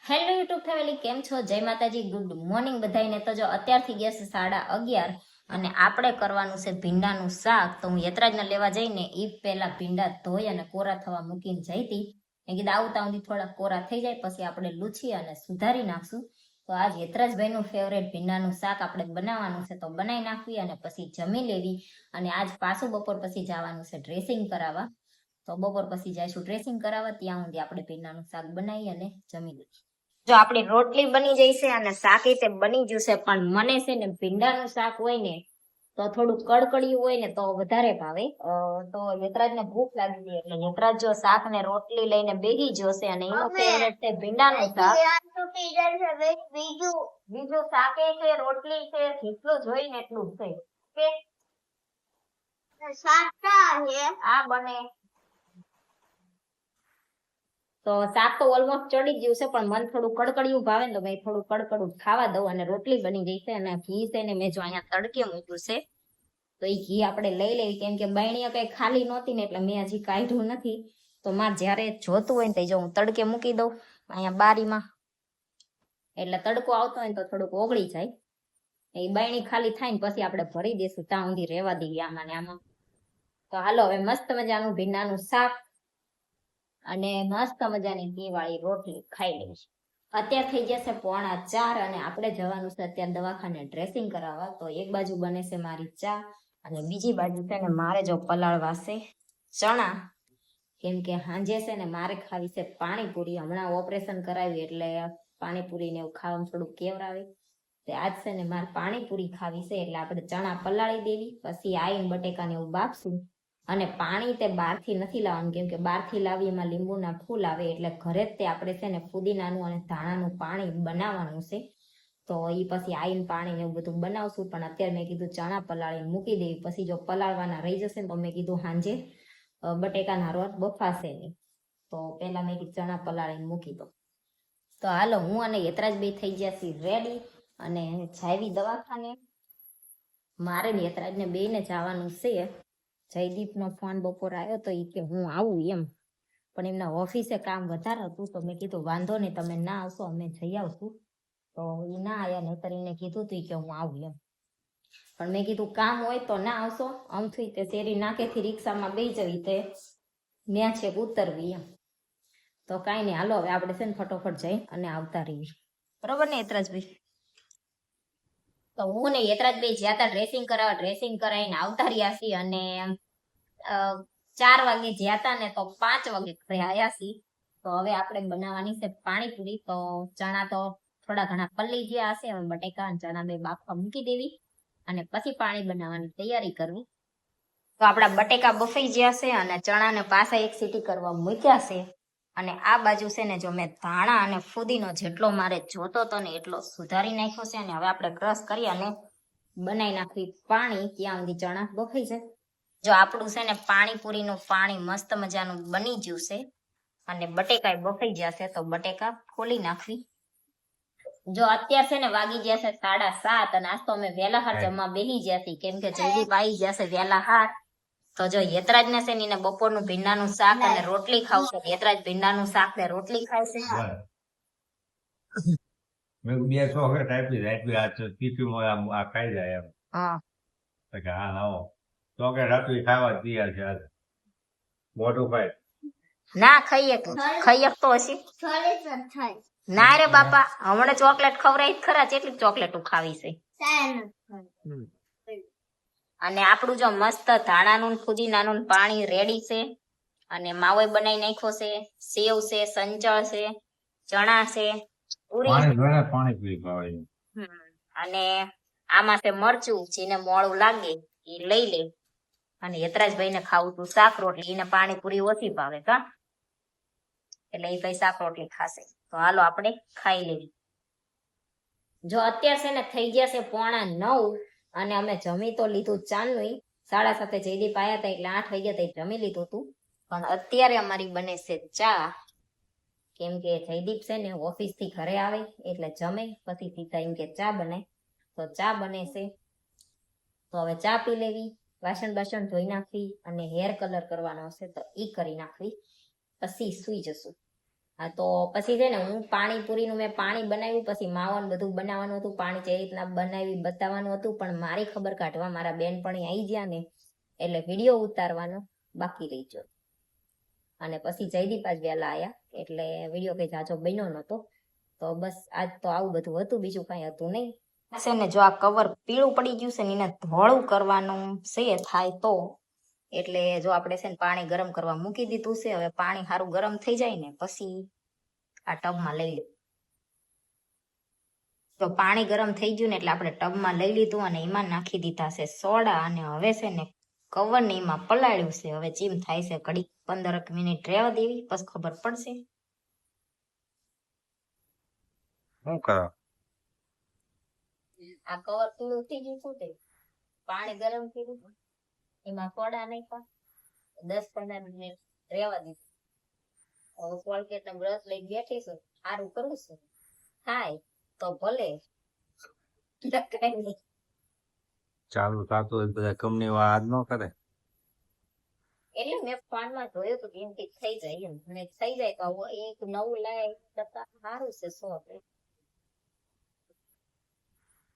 Hello YouTube family, કેમ છો? જય માતાજી, ગુડ મોર્નિંગ બધાને. તો જો અત્યારથી ગયા છે 11:30 અને આપણે કરવાનું છે ભીંડાનું શાક. તો હું યતરાજને લેવા જઈને એ પહેલા ભીંડા ધોઈ અને કોરા થવા મૂકીને જઈ હતી. મેં કીધું આવતા સુધી થોડા કોરા થઈ જાય પછી આપણે લૂછી અને સુધારી નાખશું. તો આજ યતરાજભાઈનું ફેવરેટ ભીંડાનું શાક આપણે બનાવવાનું છે, તો બનાવી નાખવી અને પછી જમી લેવી. અને આજ પાછું બપોર પછી જવાનું છે ડ્રેસિંગ કરાવવા. તો બપોર પછી જઈશું ડ્રેસિંગ કરાવવા, ત્યાં સુધી આપણે ભીંડાનું શાક બનાવી અને જમી લઈએ. જો આપણી રોટલી બની જશે અને શાક રીતે બની જશે, પણ મને છે ને ભીંડાનું શાક હોય ને તો થોડું કડકડિયું હોય ને તો વધારે ભાવે. તો યતરાજને ભૂખ લાગી ગઈ એટલે યતરાજ જો શાક ને રોટલી લઈને બેગી જશે અને એનો ફેવરેટ છે ભીંડાનું શાક. બીજું શાકે છે, રોટલી છે, જેટલું જોઈ ને એટલું છે. આ બને તો શાક તો ઓલમોસ્ટ ચડી ગયું છે, પણ મને થોડું કડકડિયું ભાવે ને તો મેં થોડું કડકડું ખાવા દઉં. અને રોટલી બની ગઈ છે અને ઘી છે ને મેં જો અહીંયા તડકે મૂક્યું છે, તો એ ઘી આપણે લઈ લેવી, કેમ કે બરણીઓ કઈ ખાલી નહોતી ને એટલે મેં હજી કાઢ્યું નથી. તો મારે જયારે જોતું હોય ને તો જો હું તડકે મૂકી દઉં અહીંયા બારીમાં, એટલે તડકો આવતો હોય ને તો થોડુંક ઓગળી જાય. એ બરણી ખાલી થાય ને પછી આપણે ભરી દઈશું, ત્યાં સુધી રહેવા દઈએ આમાં ને આમાં. તો હાલો હવે મસ્ત મજાનું ભીંડાનું શાક અને મસ્ત મજાની ઘી વાળી રોટલી ખાઈ લઈશું. અત્યારે થઈ જશે 3:45 અને આપણે જવાનું છે અત્યારે દવાખાને ડ્રેસિંગ કરાવવા. તો એક બાજુ બને છે મારી ચા અને બીજી બાજુ છે ને મારે જો પલાળવા છે ચણા, કેમ કે સાંજે છે ને મારે ખાવી છે પાણીપુરી. હમણાં ઓપરેશન કરાવ્યું એટલે પાણીપુરી ને એવું ખાવાનું થોડું કેવરાવે. આજ છે ને મારે પાણીપુરી ખાવી છે એટલે આપણે ચણા પલાળી દેવી, પછી આવીને બટેકાને એવું બાફશું. અને પાણી તે બહારથી નથી લાવવાનું, કેમ કે બહારથી લાવી એમાં લીંબુના ફૂલ આવે, એટલે ઘરે જ તે આપણે છે ને ફુદીનાનું અને ધાણાનું પાણી બનાવવાનું છે. તો એ પછી આવીને પાણી ને એવું બધું બનાવશું. પણ અત્યારે મેં કીધું ચણા પલાળીને મૂકી દેવી, પછી જો પલાળવાના રહી જશે ને તો મેં કીધું સાંજે બટેકાના રોટ બફાશે નહીં, તો પેલા મેં કીધું ચણા પલાળીને મૂકી દો. તો હાલો હું અને યતરાજ બે થઈ ગયા છીએ રેડી અને જાવી દવાખાને. મારે ને યતરાજને બેને જવાનું છે. જયદીપનો ફોન બપોર આવ્યો તો એ કે હું આવું એમ, પણ એમના ઓફિસે કામ વધારે હતું. તો મેં કીધું વાંધો નહીં, તમે ના આવશો અમે જઈ આવશું. તો એ ના આવ્યા, નહીતર એને કીધું તું કે હું આવું એમ. પણ મેં કીધું કામ હોય તો ના આવશો, આમથી તે શેરી નાકેથી રિક્ષામાં બેસી જવી તે ત્યાં છેક ઉતરવી એમ. તો કાંઈ નહીં, હાલો હવે આપણે છે ને ફટોફટ જઈ અને આવતા રહીએ, બરોબર ને યતરાજભાઈ? તો હું ને યતરાજ ભાઈ જ્યાં હતા ડ્રેસિંગ કરાવવા, ડ્રેસિંગ કરાવીને આવતા રહ્યા છીએ. અને 4 વાગે જ્યાં હતા ને તો 5 વાગે ઘરે આવ્યા છીએ. તો હવે આપણે બનાવવાની છે પાણીપુરી. તો ચણા તો થોડા ઘણા પલળી ગયા હશે, હવે બટેકા અને ચણા બે બાફવા મૂકી દેવી અને પછી પાણી બનાવવાની તૈયારી કરવી. તો આપણા બટેકા બફાઈ ગયા છે અને ચણાને પાછા એક સીટી કરવા મૂક્યા છે. અને આ બાજુ છે ને જો મેં ધાણા અને ફુદીનો જેટલો મારે જોતો હતો ને એટલો સુધારી નાખ્યો છે. અને હવે આપણે ક્રશ કરી અને બનાવી નાખવી પાણી, ત્યાં સુધી ચણા બફાઈ જાય. જો આપણું છે ને પાણીપુરીનું પાણી મસ્ત મજાનું બની ગયું છે અને બટેકા બફાઈ ગયા છે. તો બટેકા ખોલી નાખવી. જો અત્યારે છે ને વાગી ગયા છે 7:30 અને આજ તો અમે વહેલા હાર જમવા બેસી ગયા છીએ, કેમ કે જલ્દી આવી ગયા છે વહેલા હાર. તો જો યતરાજ ને છે ને બપોરનું ભીંડાનું શાક અને રોટલી ખાવશે. યતરાજ ભીંડાનું શાક ને રોટલી ખાવશે. મેં 2 ચોકલેટ આપી આ ટીપીમાં આ ખાઈ જાય એમ. હા લાવો ચોકલેટ આપી ખાવા તૈયાર છે આજે. મોટું ભાઈ ના ખાઈએ તો હશે. ના રે બાપા, હમણાં ચોકલેટ ખવડાવી ખરા, કેટલી ચોકલેટો ખાવી છે. અને આપણું જો મસ્ત ધાણાનું ફુદીનાનું પાણી રેડી છે અને માવો બનાવી નાખ્યો છે, સેવ છે, સંચળ છે, ચણા છે, પાણી પી ભાવે. અને આમાં છે મરચું, જેને મોળું લાગે એ લઈ લે. અને યતરાજભાઈ ને ખાવું તું શાક રોટલી, એને પાણીપુરી ઓછી ભાવે કા, એટલે એ ભાઈ શાક રોટલી ખાશે. તો હાલો આપણે ખાઈ લેવી. જો અત્યારે છે ને થઈ ગયા છે 8:45 અને અમે જમી તો લીધું ચાનું. 7:30 જયદીપ આવ્યા હતા એટલે 8 વાગ્યા હતા જમી લીધું હતું. પણ અત્યારે અમારી બને છે ચા, કેમ કે જયદીપ છે ને ઓફિસ થી ઘરે આવે એટલે જમે પછી સીધા એમ કે ચા બને. તો ચા બને છે, તો હવે ચા પી લેવી, વાસણ બાસણ ધોઈ નાખવી અને હેર કલર કરવાનો હશે તો ઈ કરી નાખવી, પછી સુઈ જશું. હા તો પછી છે ને હું પાણીપુરીનું મેં પાણી બનાવ્યું, પછી માવો ને બધું બનાવવાનું હતું, પાણી જે રીતના બનાવી બતાવવાનું હતું, પણ મારી ખબર કાઢવા મારા બેનપણી આવી ગયા ને એટલે વિડીયો ઉતારવાનો બાકી રહી ગયો. અને પછી જયદીપ આજ વહેલા આવ્યા એટલે વિડીયો કઈ જાજો બન્યો નતો. તો બસ આજ તો આવું બધું હતું, બીજું કઈ હતું નહીં. છે ને જો આ કવર પીળું પડી ગયું છે ને એને ધોળું કરવાનું છે થાય તો, એટલે જો આપણે છે ને પાણી ગરમ કરવા મૂકી દીધું છે. હવે પાણી સારું ગરમ થઈ જાય ને પછી આ ટબમાં લઈ લે. તો પાણી ગરમ થઈ ગયું ને એટલે આપણે ટબમાં લઈ લીધું અને એમાં નાખી દીધા છે સોડા, અને હવે છે ને કવર ને એમાં પલાળ્યું છે. હવે ચીમ થાય છે, ઘડી 15 મિનિટ રહેવા દેવી પછી ખબર પડશે. શું કરો? આ કવર પીળું થઈ ગયું, શું થયું? પાણી ગરમ કર્યું, એમાં સોડા નાખ્યા, 10-15 મિનિટ રહેવા દીધું. હવે કોલગેટ ને બ્રશ લઈ બેઠી છું, સારું કરું છું, થાય તો ભલે, કઈ નહીં. ચાલુ થતું હોય બધા કંપની વાળા આજ ન કરે. એટલે મેં ફોનમાં જોયું હતું કે એમ કંઈક થઈ જાય એમ, અને થઈ જાય તો આવું એક નવું લાય કરતા સારું છે.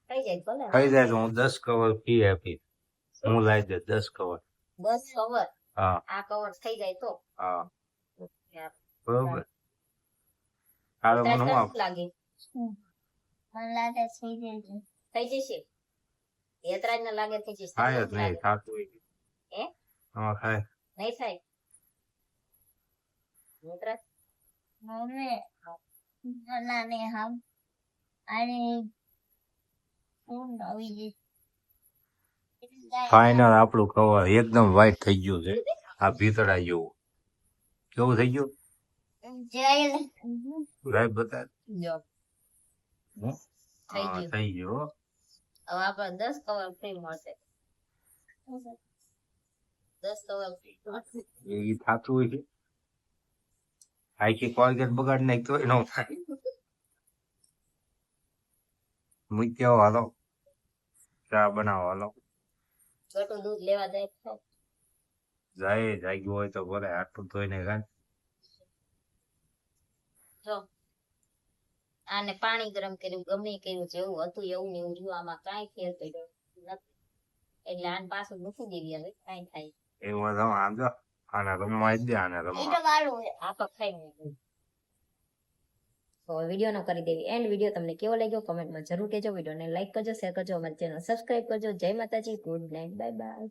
થઈ જાય ભલે, થઈ જાય તો હું 10 કવર ફી આપી, હું લાવી દે 10 કવર. 10 કવર હા આ કવર થઈ જાય તો હા બરોબર. હાલો મને હું આપ લાગે, મને લાગે થઈ જશે. હેતરાજ ને લાગે થઈ જશે, થાય જ નહીં થતું હોય. હે હા થાય. નહીં થાય. હેતરાજ ફાઈનલ આપણું કવર એકદમ વ્હાઈટ થઈ ગયું છે. આ ભીતળા જેવું કેવું થઈ ગયું? લાઈવ બતા. જો થઈ હા ગયું. થઈ ગયું હો. હવે આપણે 10 કવર ફ્રી મળશે. 10 કવર free મળશે. એ થતું હોય છે. આખી કોલગેટ બગાડ નાખ તો ન થાય. મૂક્યો હાલો ચા બનાવો હાલો. છોટું દૂધ લેવા જાય તો જાય જાગ્યું હોય તો બોલે આટલું ધોઈને ખાય. જો આને પાણી ગરમ કર્યું, ગમે કર્યું, જેવું હતું એવું ને એવું રહ્યું, આમાં કાંઈ ફેર પડ્યો નથી. એટલે આને પાછું મૂકી દેવી, હવે કાંઈ થાય. એવું તમે આમ જો આને રમવા જ દે આને રમવા. આ તો ખાઈ તો વિડીયો નો કરી દેવી એન્ડ. વિડીયો તમને કેવો લાગ્યો કમેન્ટમાં જરૂર કહેજો. વિડીયોને લાઈક કરજો, શેર કરજો, અમારી ચેનલ સબસ્ક્રાઇબ કરજો. જય માતાજી, ગુડ નાઇટ, બાય બાય.